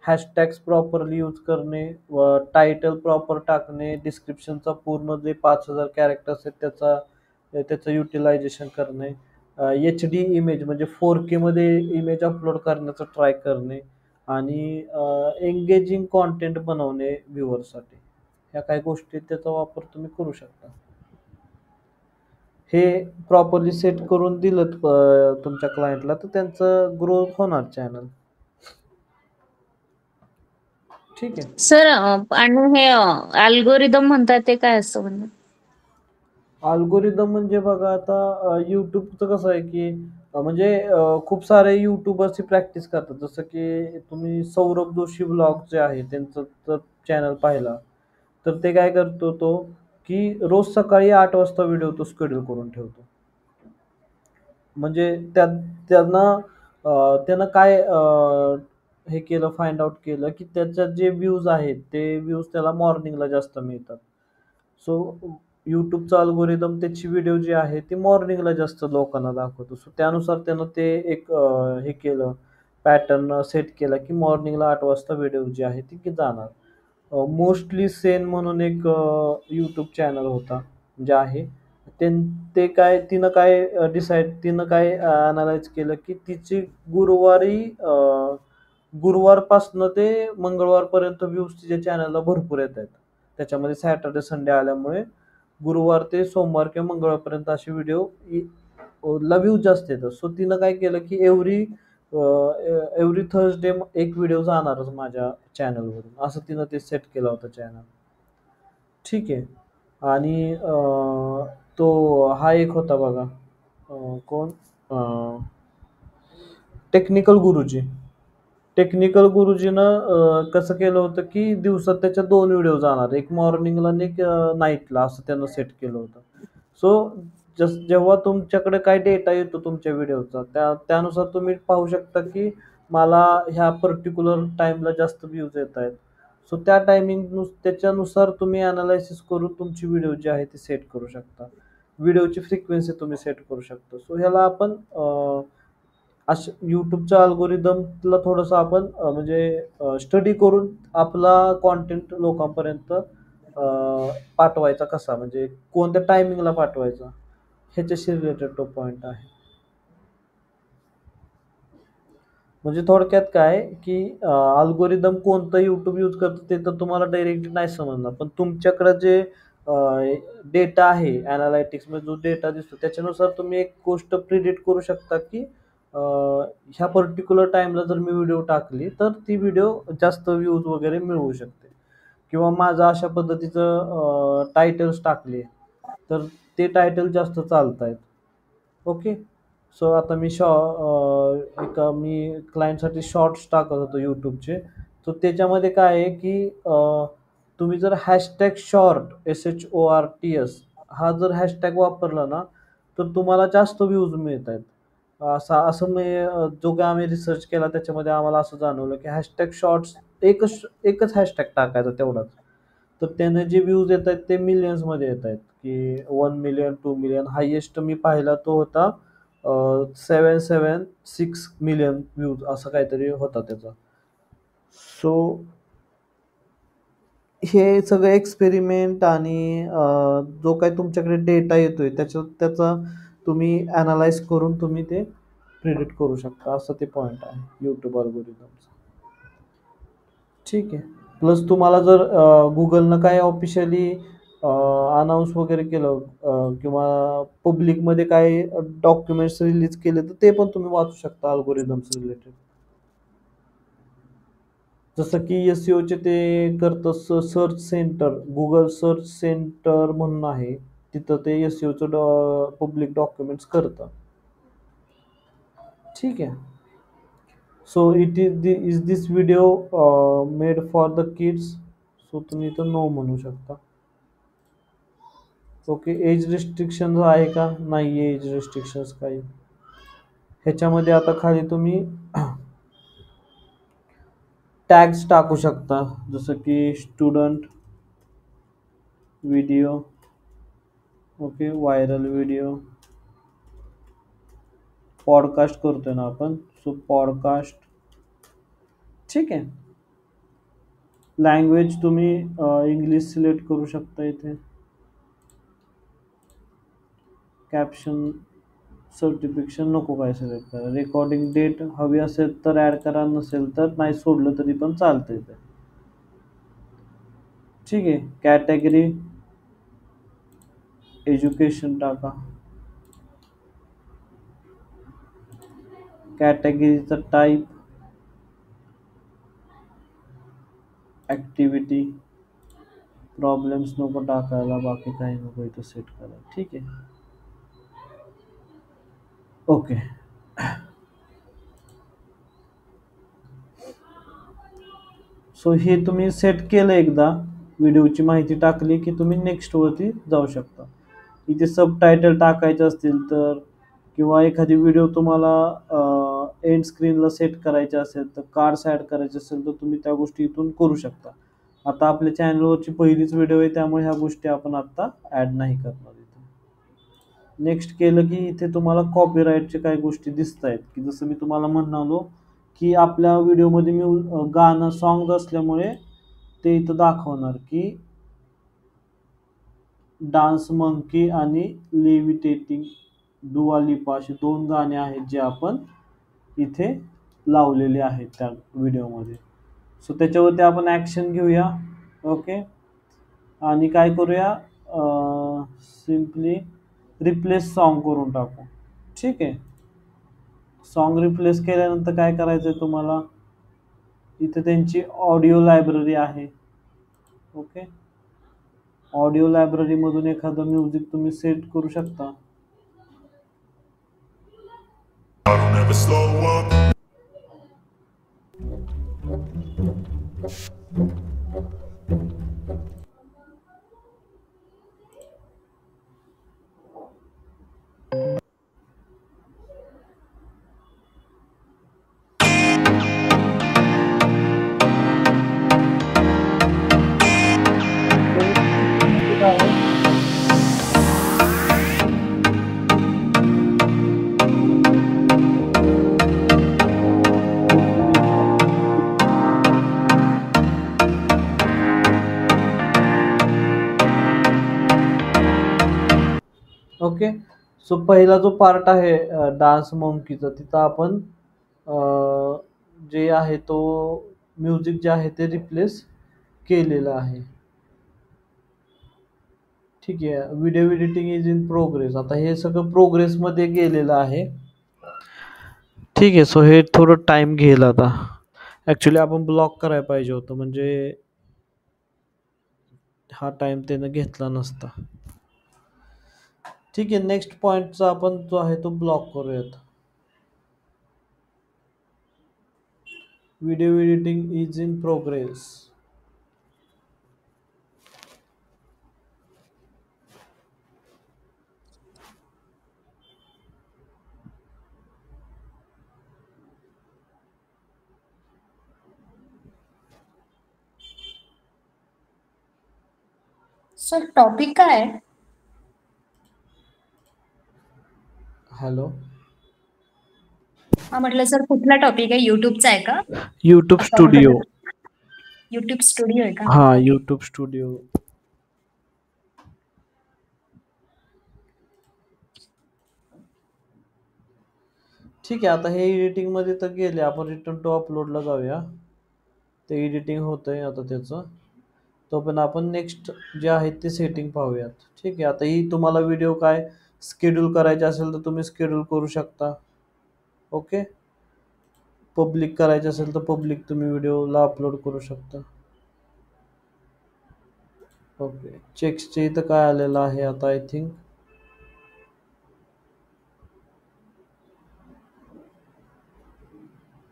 हॅशटॅग्स प्रॉपरली यूज करणे, व टायटल प्रॉपर टाकणे, डिस्क्रिप्शनचा पूर्ण जे 5,000 कॅरेक्टर्स आहेत त्याचं युटिलायझेशन करणे, HD इमेज म्हणजे 4Kमध्ये इमेज अपलोड करण्याचा ट्राय करणे आणि एंगेजिंग कंटेंट बनवणे व्ह्यूअरसाठी. ह्या काही गोष्टी त्याचा वापर तुम्ही करू शकता. हे प्रॉपरली सेट करून दिलत तुमच्या क्लायंटला तर त्यांचं ग्रोथ होणार चॅनल. ठीक आहे. सर आणि हे अल्गोरिदम म्हणतात ते काय असतं म्हणजे? अल्गोरिदम म्हणजे बघा आता YouTubeचं कसं आहे, की म्हणजे खूप सारे यूट्यूबर्स प्रॅक्टिस करतात. जसं की तुम्ही सौरभ जोशी व्लॉग जे आहे त्यांचं जर चॅनल पाहिला, तर ते काय करतो तो, की रोज सकाळी 8 वाजता व्हिडिओ तो शेड्यूल करून ठेवतो. म्हणजे त्यांना त्यानं काय हे केलं फाइंड आउट केलं, की त्याच्यात जे व्ह्यूज आहेत, ते व्ह्यूज त्याला मॉर्निंगला जास्त मिळतात. सो YouTubeचा अल्गोरिदम त्याची व्हिडिओ जी आहे ती मॉर्निंगला जास्त लोकांना दाखवतो. सो त्यानुसार त्यानं ते एक हे केलं, पॅटर्न सेट केला, की मॉर्निंगला 8 वाजता व्हिडिओ जी आहे ती जाणार. मोस्टली सेन म्हणून एक YouTube चॅनल होता, जे आहे. त्यां ते काय तिनं काय तिनं काय अॅनलाईज केलं, की तिची गुरुवारी गुरुवारपासनं ते मंगळवारपर्यंत व्ह्यूज तिच्या चॅनलला भरपूर येतायत. त्याच्यामध्ये सॅटर्डे, संडे आल्यामुळे गुरुवार ते सोमवार किंवा मंगळवारपर्यंत असे व्हिडिओ ला व्ह्यूज जास्त येतात. सो तिनं काय केलं, की एव्हरी थर्सडे एक व्हिडिओ जाणारच माझ्या चॅनलवरून. असं तिनं ते सेट केलं होतं चॅनल. ठीक आहे. आणि तो हा एक होता बघा, कोण टेक्निकल गुरुजी. टेक्निकल गुरुजीनं कसं केलं होतं, की दिवसात त्याच्या 2 व्हिडिओ जाणार. एक मॉर्निंगला आणि एक नाईटला असं त्यानं सेट केलं होतं. सो जेव्हा तुमच्याकडे काही डेटा येतो तुमच्या व्हिडिओचा त्यानुसार तुम्ही पाहू शकता, की मला ह्या पर्टिक्युलर टाईमला जास्त व्ह्यूज येतायत. सो त्या त्याच्यानुसार तुम्ही एनालिसिस करून तुमची व्हिडिओ जी आहे ती सेट करू शकता. व्हिडिओची फ्रिक्वेन्सी तुम्ही सेट करू शकता. सो ह्याला आपण असं YouTubeच्या अल्गोरिदमला थोडंसं आपण म्हणजे स्टडी करून आपला कंटेंट लोकांपर्यंत पाठवायचा कसा, म्हणजे कोणत्या टायमिंगला पाठवायचा, ह्याच्याशी रिलेटेड तो पॉइंट आहे. म्हणजे थोडक्यात काय, की अल्गोरिदम कोणतं YouTube यूज करतं ते तर तुम्हाला डायरेक्टली नाही समजणार. पण तुमच्याकडं जे डेटा आहे, एनालिटिक्समध्ये जो डेटा दिसतो त्याच्यानुसार तुम्ही एक गोष्ट प्रिडिक्ट करू शकता, की ह्या पर्टिक्युलर टाईमला जर मी व्हिडिओ टाकली तर ती व्हिडिओ जास्त व्ह्यूज वगैरे मिळवू शकते. किंवा माझं अशा पद्धतीचं टायटल्स टाकले तर ते टायटल जास्त चालतायत. ओके. सो आता मी क्लायंटसाठी शॉर्ट्स टाकत होतो YouTubeचे. तर त्याच्यामध्ये काय आहे, की तुम्ही जर हॅशटॅग शॉर्ट SHORTS हा जर हॅशटॅग वापरला ना, तर तुम्हाला जास्त व्ह्यूज मिळतायत. असं मी जो काय आम्ही रिसर्च केला त्याच्यामध्ये आम्हाला असं जाणवलं की हॅशटॅग शॉर्ट्स एकच हॅशटॅग टाकायचा तेवढाच. तर त्याने जे व्ह्यूज येत आहेत ते मिलियन्समध्ये येत आहेत, की 1 मिलियन 2 मिलियन. हायेस्ट मी पाहिला तो होता 776 मिलियन व्ह्यूज असं काहीतरी होता त्याचा. सो हे सगळं एक्सपेरिमेंट आणि जो काही तुमच्याकडे डेटा येतोय त्याचा तुम्ही ॲनालाइज करून तुम्ही ते प्रिडिक्ट करू शकता, असं ते पॉईंट आहे यूट्यूब अल्गोरिदमचा. ठीक आहे. प्लस तुम्हाला जर गुगलनं काय ऑफिशियली अनाऊन्स वगैरे केलं किंवा पब्लिकमध्ये काय डॉक्युमेंट्स रिलीज केले तर ते पण तुम्ही वाचू शकता अल्गोरिदम्स रिलेटेड. जसं की एस-सी-ओचे ते करतं search centre, Google search centre म्हणून आहे. तिथं ते एस-सी-ओचं पब्लिक डॉक्युमेंट्स करतं. ठीक आहे. So is this video made for the kids? So तुम्ही इथं नो म्हणू शकता. ओके. एज रिस्ट्रिक्शन आहे का? नाही आहे एज रिस्ट्रिक्शन्स काही. ह्याच्यामध्ये आता खाली तुम्ही टॅग्स टाकू शकता, जसं की student video, okay, viral video, podcast करतोय ना आपण, सो पॉडकास्ट. ठीक आहे. लँग्वेज तुम्ही इंग्लिश सिलेक्ट करू शकता इथे. कॅप्शन सर्टिफिकेशन नको काय सिलेक्ट करा. रेकॉर्डिंग डेट हवी असेल तर ॲड करा, नसेल तर नाही सोडलं तरी पण चालतं इथे. ठीक आहे. कॅटेगरी एज्युकेशन टाका. कॅटेगरीचा टाईप ॲक्टिव्हिटी. प्रॉब्लेम्स नको टाकायला, बाकी काही नको इथं सेट करा. ठीक आहे. ओके. सो हे तुम्ही सेट केलं एकदा, व्हिडिओची माहिती टाकली की तुम्ही नेक्स्टवरती जाऊ शकता. इथे सबटायटल टाकायचे असतील तर, किंवा एखादी व्हिडिओ तुम्हाला एंड स्क्रीनला सेट करायची असेल तर, कार्ड्स ॲड करायचे असेल तर तुम्ही त्या गोष्टी इथून करू शकता. आता आपल्या चॅनलवरची पहिलीच व्हिडिओ आहे त्यामुळे ह्या गोष्टी आपण आत्ता ॲड नाही करणार इथे. नेक्स्ट केलं की इथे तुम्हाला कॉपीराईटच्या काही गोष्टी दिसत आहेत, की जसं मी तुम्हाला म्हणालो की आपल्या व्हिडिओमध्ये गाणं सॉंग्स असल्यामुळे ते इथं दाखवणार की डान्स मंकी आणि लेव्हिटेटिंग दुआ लिपा अशी 2 गाणी आहेत जे आपण इथे लावलेले आहेत त्या व्हिडिओमध्ये. सो त्याच्यावरती आपण ॲक्शन घेऊया. ओके. आणि काय करूया, सिम्पली रिप्लेस सॉन्ग करून टाकू. ठीक आहे. सॉन्ग रिप्लेस केल्यानंतर काय करायचं आहे तुम्हाला, इथे त्यांची ऑडिओ लायब्ररी आहे. ओके. ऑडिओ लायब्ररीमधून एखादं म्युझिक तुम्ही सेट करू शकता. I don't ever slow up. Okay. So पहिला जो पार्ट आहे डान्स मंकीचा, तिथं आपण जे आहे तो म्युझिक जे आहे ते रिप्लेस केलेलं आहे. ठीक आहे. Video editing is in progress. आता हे सगळं प्रोग्रेसमध्ये गेलेलं आहे. ठीक आहे. सो हे थोडं टाईम घेईल आता. ॲक्च्युली आपण ब्लॉक करायला पाहिजे होतं, म्हणजे हा टाईम त्यानं घेतला नसता. ठीक आहे. नेक्स्ट पॉईंटचा आपण जो आहे तो ब्लॉक करूयात. Video editing is in progress. Sir topic काय आहे? हॅलो, हा म्हटलं सर कुठला टॉपिक आहे? युट्यूबचा आहे का? यूट्यूब असं स्टुडिओ. अगोदर युट्यूब स्टुडिओ आहे का? हा, ओके. YouTube studio. ठीक आहे, आता हे एडिटिंग मध्ये तर गेले, आपण रिटर्न टू अपलोडला जाऊया. ते एडिटिंग होतंय आता त्याचं. तो पण आपण नेक्स्ट जे आहे ते सेटिंग पाहूयात. ठीक आहे, आता ही तुम्हाला व्हिडिओ काय शेड्यूल करायचे असेल तर तुम्ही शेड्यूल करू शकता. ओके, पब्लिक करायचे असेल तर पब्लिक तुम्ही व्हिडिओला अपलोड करू शकता. ओके, चेक्सचे इथं काय आलेलं आहे आता, I think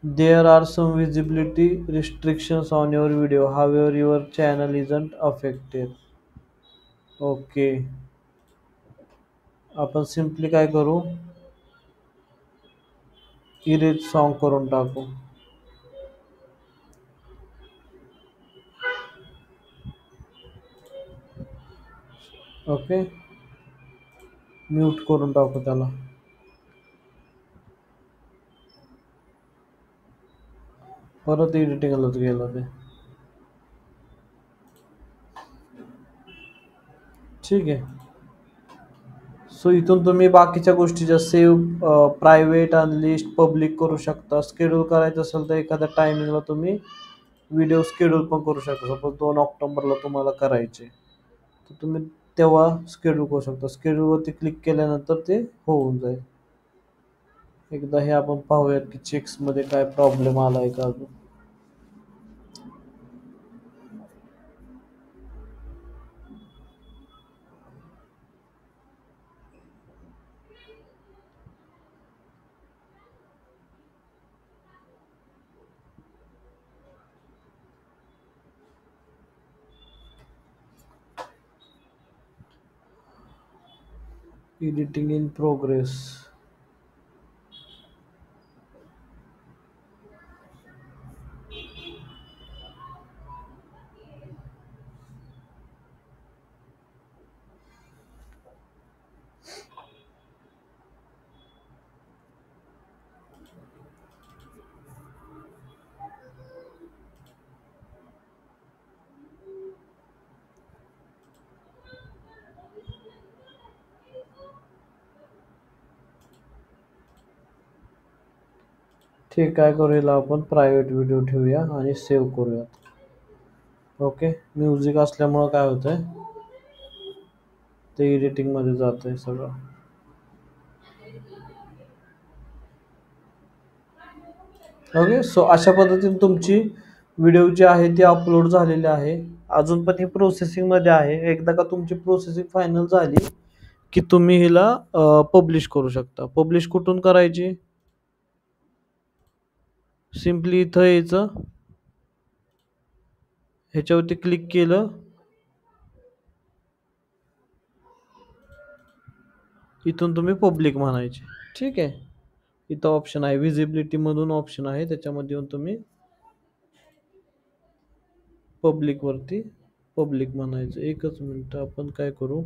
there are some visibility restrictions on your video, however your channel isn't affected. Okay, आपण सिम्पली काय करू, इरेज सॉन्ग करून टाकू. ओके, म्यूट करून टाकू त्याला. परत एडिटिंगलाच गेलं ते. ठीक आहे, सो इथून तुम्ही बाकीच्या गोष्टीच्या सेव्ह, प्रायव्हेट, अनलिस्ट, पब्लिक करू शकता. शेड्यूल करायचं असेल तर एखाद्या टायमिंगला तुम्ही व्हिडिओ शेड्यूल पण करू शकता. सपोज 2 ऑक्टोबरला तुम्हाला करायचे तर तुम्ही तेव्हा शेड्यूल करू शकता. शेड्यूलवरती क्लिक केल्यानंतर ते होऊन जाईल. एकदा हे आपण पाहूयात की चेक्समध्ये काय प्रॉब्लेम आलाय का अजून. Editing in progress. ठीक, काय करूया, आपण प्रायव्हेट व्हिडिओ ठेवूया आणि सेव्ह करूयात. ओके, म्युझिक असल्यामुळं काय होतंय, ते एडिटिंगमध्ये जातंय सगळं. ओके, सो अशा पद्धतीने तुमची व्हिडिओ जी आहे ती अपलोड झालेली आहे. अजून पण ही प्रोसेसिंगमध्ये आहे. एकदा का तुमची प्रोसेसिंग फायनल झाली की तुम्ही हिला पब्लिश करू शकता. पब्लिश कुठून करायची, सिम्पली इथं यायचं, ह्याच्यावरती क्लिक केलं, इथून तुम्ही पब्लिक म्हणायचे. ठीक आहे, इथं ऑप्शन आहे, विजिबिलिटी मधून ऑप्शन आहे, त्याच्यामध्ये येऊन तुम्ही पब्लिकवरती पब्लिक म्हणायचं. एकच मिनिट, आपण काय करू,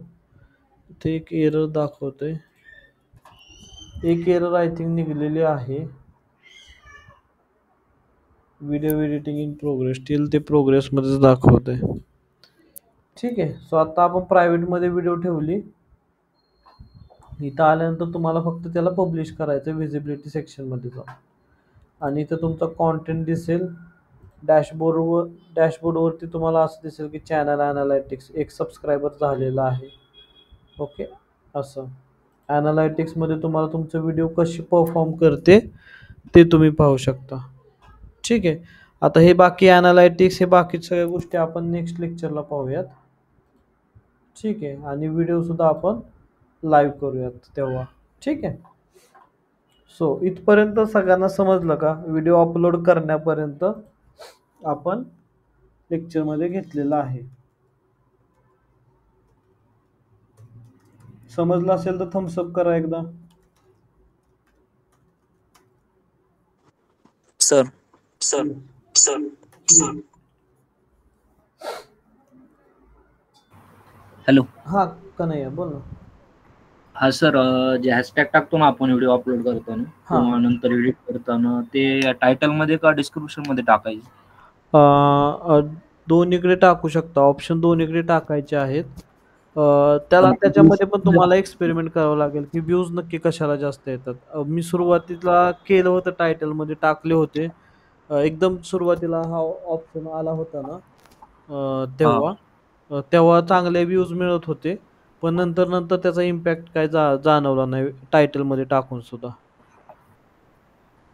इथे एक एरर दाखवतंय, एक एरर आय थिंक निघलेली आहे. Video editing in progress, steel ते प्रोग्रेसमध्येच दाखवतंय. ठीक आहे, सो आता आपण प्रायव्हेटमध्ये व्हिडिओ ठेवली. इथं आल्यानंतर तुम्हाला फक्त त्याला पब्लिश करायचं व्हिजिबिलिटी सेक्शनमध्ये जाऊन, आणि इथं तुमचा कॉन्टेंट दिसेल. डॅशबोर्डवरती तुम्हाला असं दिसेल की चॅनल ॲनालायटिक्स, एक सबस्क्रायबर झालेला आहे. ओके, असं ॲनालायटिक्समध्ये तुम्हाला तुमचं व्हिडिओ कशी परफॉर्म करते ते तुम्ही पाहू शकता. ठीक आहे, आता हे बाकी ॲनालायटिक्स, हे बाकी सगळ्या गोष्टी आपण नेक्स्ट लेक्चरला पाहूयात. ठीक आहे, आणि व्हिडिओसुद्धा आपण लाईव्ह करूयात तेव्हा. ठीक आहे, सो इथपर्यंत सगळ्यांना समजलं का, व्हिडिओ अपलोड करण्यापर्यंत आपण लेक्चरमध्ये घेतलेलं आहे. समजलं असेल तर थम्सअप करा एकदा. सर. हॅलो. हा कन्हैया बोल ना. हा सर, जे हॅशटॅग टाकतो ना आपण व्हिडिओ अपलोड करताना हा किंवा नंतर एडिट करताना, ते टायटलमध्ये का डिस्क्रिप्शनमध्ये टाकायचे? अ, अ, दोन्हीकडे टाकू शकता. ऑप्शन दोन्हीकडे टाकायचे आहेत. पण ते views त्याच्यामध्ये पण तुम्हाला एक्सपेरिमेंट करावं लागेल, की व्ह्यूज नक्की कशाला जास्त येतात. मी सुरुवातीला केलं होतं टायटलमध्ये टाकले होते. एकदम सुरुवातीला हा ऑप्शन आला होता ना हां. तेव्हा चांगले व्ह्यूज मिळत होते. पण नंतर त्याचा इम्पॅक्ट काय जाणवला नाही टायटलमध्ये टाकून सुद्धा.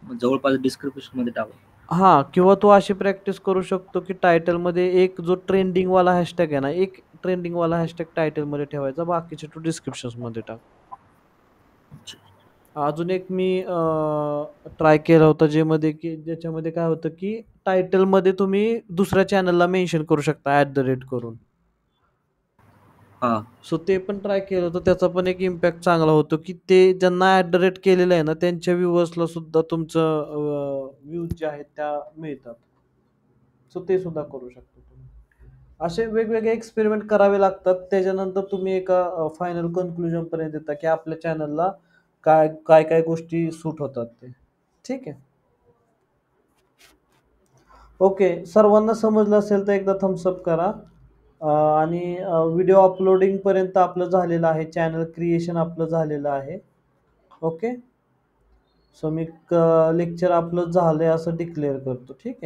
जवळपास डिस्क्रिप्शनमध्ये टाका. हां, किंवा तू अशी प्रॅक्टिस करू शकतो, की टायटलमध्ये एक जो ट्रेंडिंगवाला हॅशटॅग आहे ना, एक ट्रेंडिंगवाला हॅशटॅग टायटलमध्ये ठेवायचा, बाकीचे तू डिस्क्रिप्शन्समध्ये टाक. अजून एक मी ट्राय केला होता ज्याच्यामध्ये काय होतं, की टायटलमध्ये तुम्ही दुसऱ्या चॅनलला मेन्शन करू शकता @करून. हां. सो ते पण ट्राय केलं होतं. त्याचा पण एक इम्पॅक्ट चांगला होतो, की ते ज्यांना केलेलं आहे ना, त्यांच्या व्ह्यूअर्सला सुद्धा तुमचं व्ह्यूज जे आहेत त्या मिळतात. सो ते सुद्धा करू शकता तुम्ही. असे वेगवेगळे एक्सपेरिमेंट करावे लागतात. त्याच्यानंतर तुम्ही एका फायनल कन्क्लुजनपर्यंत येता, की आपल्या चॅनलला काय गोष्टी सूट होतात ते. ठीक आहे. ओके. सर्वांना समजलं असेल तर एकदा थम्स अप करा. आणि व्हिडिओ अपलोडिंगपर्यंत आपलं झालेलं आहे. चॅनल क्रिएशन आपलं झालेलं आहे. ओके. सो मी लेक्चर आपलं झालंय असं डिक्लेअर करतो. ठीक आहे.